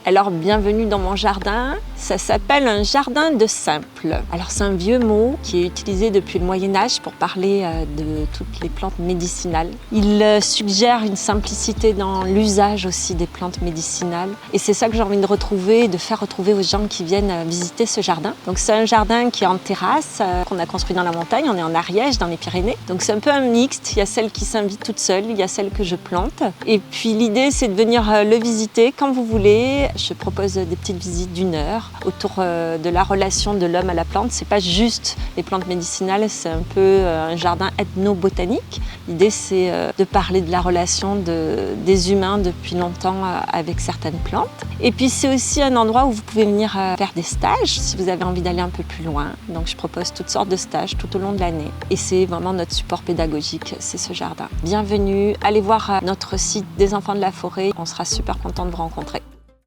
Alors bienvenue dans mon jardin. Ça s'appelle un jardin de simple. Alors c'est un vieux mot qui est utilisé depuis le Moyen-Âge pour parler de toutes les plantes médicinales. Il suggère une simplicité dans l'usage aussi des plantes médicinales. Et c'est ça que j'ai envie de retrouver, de faire retrouver aux gens qui viennent visiter ce jardin. Donc c'est un jardin qui est en terrasse, qu'on a construit dans la montagne. On est en Ariège, dans les Pyrénées. Donc c'est un peu un mixte. Il y a celle qui s'invite toute seule, il y a celle que je plante. Et puis l'idée c'est de venir le visiter quand vous voulez. Je propose des petites visites d'1 heure autour de la relation de l'homme à la plante. C'est pas juste les plantes médicinales, c'est un peu un jardin ethnobotanique. L'idée c'est de parler de la relation des humains depuis longtemps avec certaines plantes. Et puis c'est aussi un endroit où vous pouvez venir faire des stages si vous avez envie d'aller un peu plus loin. Donc je propose toutes sortes de stages tout au long de l'année. Et c'est vraiment notre support pédagogique, c'est ce jardin. Bienvenue, allez voir notre site des Enfants de la Forêt. On sera super content de vous rencontrer.